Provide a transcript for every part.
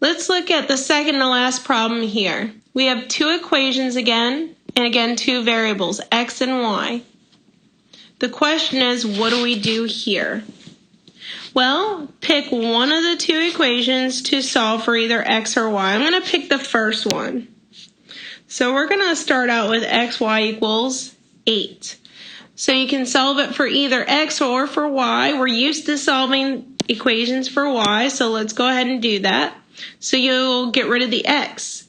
Let's look at the second to last problem here. We have two equations again, and again two variables, x and y. The question is, what do we do here? Well, pick one of the two equations to solve for either x or y. I'm going to pick the first one. So we're going to start out with xy equals 8. So you can solve it for either x or for y. We're used to solving equations for y, so let's go ahead and do that. So you'll get rid of the x.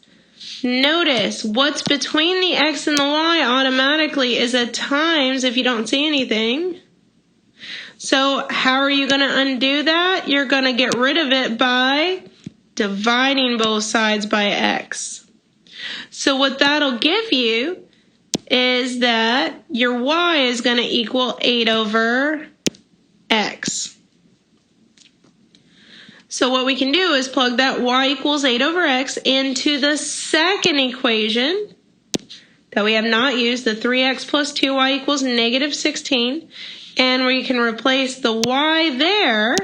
Notice what's between the x and the y automatically is a times if you don't see anything. So how are you going to undo that? You're going to get rid of it by dividing both sides by x. So what that'll give you is that your y is going to equal 8 over x. So what we can do is plug that y equals 8 over x into the second equation that we have not used, the 3x plus 2y equals negative 16. And we can replace the y there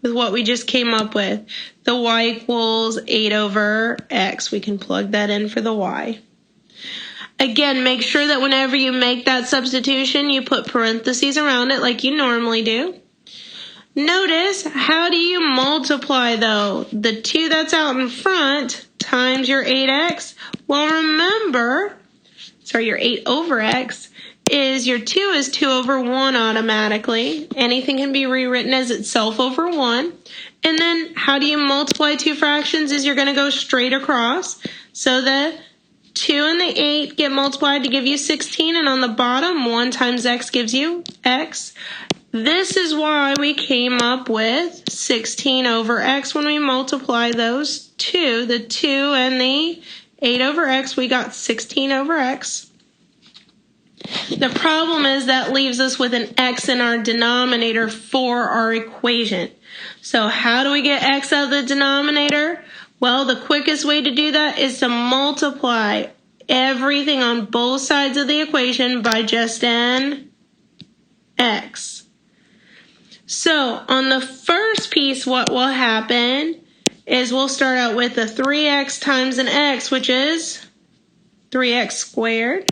with what we just came up with. The y equals 8 over x. We can plug that in for the y. Again, make sure that whenever you make that substitution, you put parentheses around it like you normally do. Notice, how do you multiply though? The 2 that's out in front times your 8x. Well, remember, your 8 over x is your 2 is 2 over 1 automatically. Anything can be rewritten as itself over 1. And then how do you multiply two fractions is you're going to go straight across. So the 2 and the 8 get multiplied to give you 16. And on the bottom, 1 times x gives you x. This is why we came up with 16 over x when we multiply those two, the 2 and the 8 over x, we got 16 over x. The problem is that leaves us with an x in our denominator for our equation. So how do we get x out of the denominator? Well, the quickest way to do that is to multiply everything on both sides of the equation by just an x. So on the first piece, what will happen is we'll start out with a 3x times an x, which is 3x squared.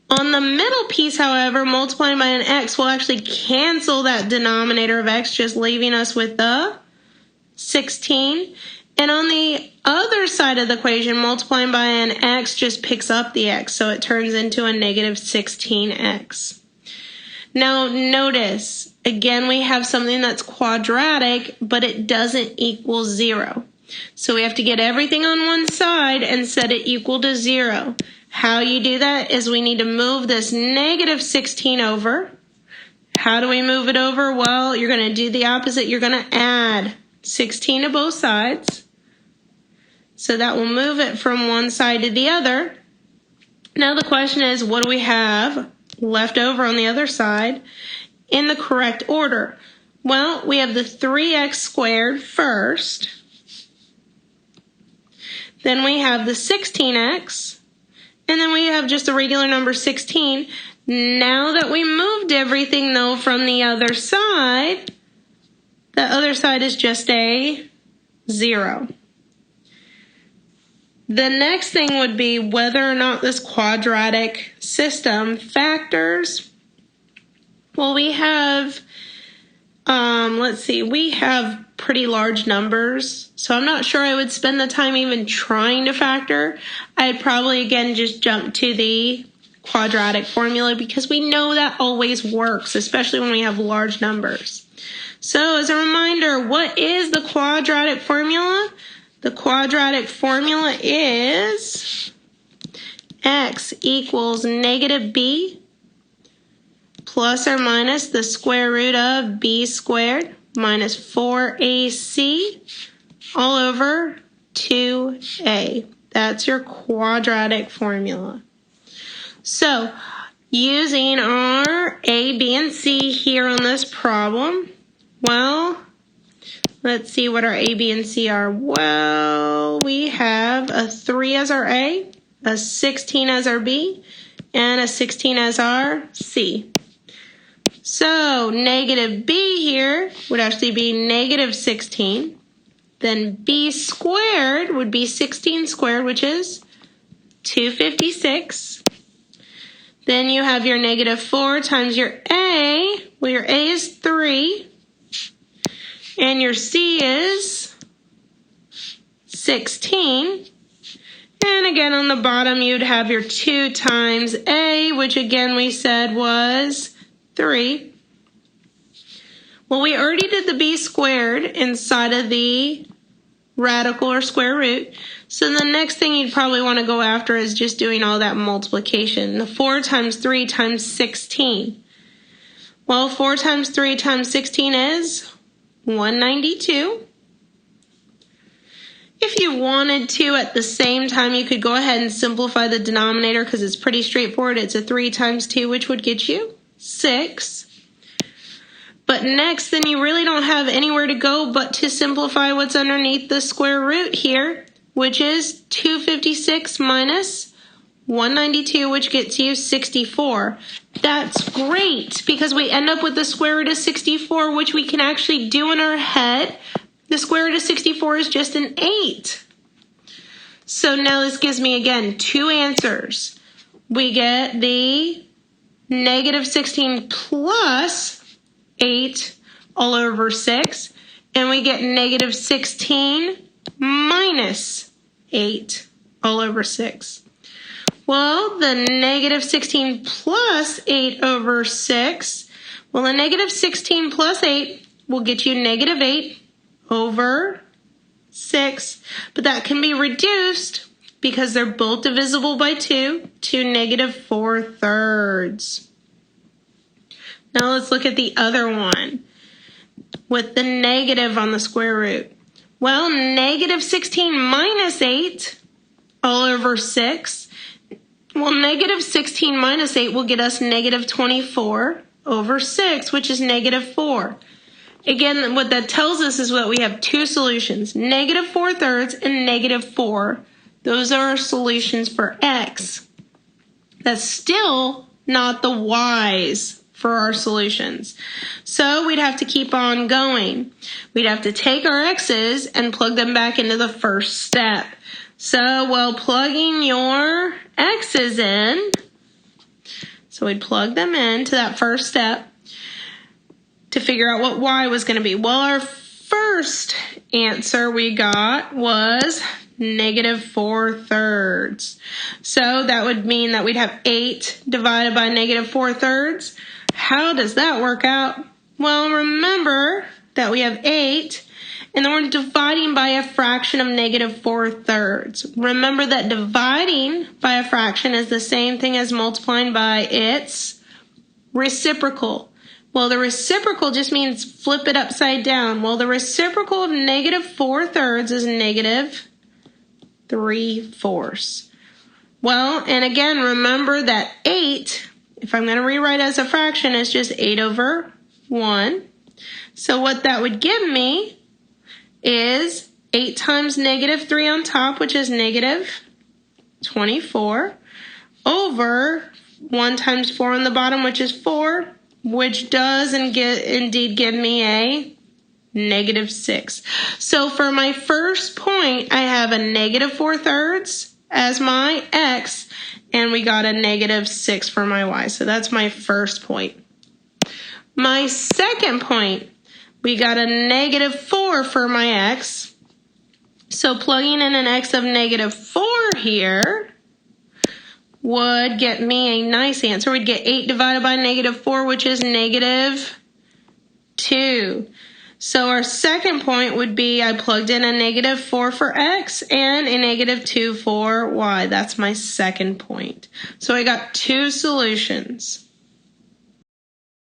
On the middle piece, however, multiplying by an x will actually cancel that denominator of x, just leaving us with the 16. And on the other side of the equation, multiplying by an x just picks up the x, so it turns into a negative 16x. Now notice, again, we have something that's quadratic, but it doesn't equal 0. So we have to get everything on one side and set it equal to 0. How you do that is we need to move this negative 16 over. How do we move it over? Well, you're going to do the opposite. You're going to add 16 to both sides. So that will move it from one side to the other. Now the question is, what do we have left over on the other side in the correct order? Well, we have the 3x squared first. Then we have the 16x. And then we have just a regular number 16. Now that we moved everything, though, from the other side is just a 0. The next thing would be whether or not this quadratic system factors. Well, we have, we have pretty large numbers, so I'm not sure I would spend the time even trying to factor. I'd probably, again, just jump to the quadratic formula because we know that always works, especially when we have large numbers. So as a reminder, what is the quadratic formula? The quadratic formula is x equals negative b plus or minus the square root of b squared minus 4ac all over 2a. That's your quadratic formula. So using our a, b, and c here on this problem, well, let's see what our a, b, and c are. Well, we have a 3 as our a, a 16 as our b, and a 16 as our c. So negative b here would actually be negative 16. Then b squared would be 16 squared, which is 256. Then you have your negative 4 times your a. Well, your a is 3. And your c is 16. And again, on the bottom, you'd have your 2 times a, which again we said was 3. Well, we already did the b squared inside of the radical or square root. So the next thing you'd probably want to go after is just doing all that multiplication. The 4 times 3 times 16. Well, 4 times 3 times 16 is 192. If you wanted to, at the same time, you could go ahead and simplify the denominator because it's pretty straightforward. It's a 3 times 2, which would get you 6. But next, then you really don't have anywhere to go but to simplify what's underneath the square root here, which is 256 minus 192, which gets you 64. That's great because we end up with the square root of 64, which we can actually do in our head. The square root of 64 is just an 8. So now this gives me, again, 2 answers. We get the negative 16 plus 8 all over 6, and we get negative 16 minus 8 all over 6. Well, the negative 16 plus 8 over 6, well, the negative 16 plus 8 will get you negative 8 over 6, but that can be reduced because they're both divisible by 2 to negative 4/3. Now let's look at the other one with the negative on the square root. Well, negative 16 minus 8 all over 6. Well, negative 16 minus 8 will get us negative 24 over 6, which is negative 4. Again, what that tells us is that we have 2 solutions, negative 4/3 and negative 4. Those are our solutions for x. That's still not the y's for our solutions. So we'd have to keep on going. We'd have to take our x's and plug them back into the first step. So while plugging your x's in, so we'd plug them into that first step to figure out what y was going to be. Well, our first answer we got was negative 4/3. So that would mean that we'd have 8 divided by negative 4/3. How does that work out? Well, remember that we have 8, and then we're dividing by a fraction of negative 4/3. Remember that dividing by a fraction is the same thing as multiplying by its reciprocal. Well, the reciprocal just means flip it upside down. Well, the reciprocal of negative 4/3 is negative 3/4. Well, and again, remember that 8, if I'm going to rewrite as a fraction, is just 8 over 1. So what that would give me is 8 times negative 3 on top, which is negative 24, over 1 times 4 on the bottom, which is 4, which does indeed give me a negative 6. So for my first point, I have a negative 4/3 as my x, and we got a negative 6 for my y. So that's my first point. My second point, we got a negative 4 for my x. So plugging in an x of negative 4 here would get me a nice answer. We'd get 8 divided by negative 4, which is negative 2. So our second point would be I plugged in a negative 4 for x and a negative 2 for y. That's my second point. So I got 2 solutions.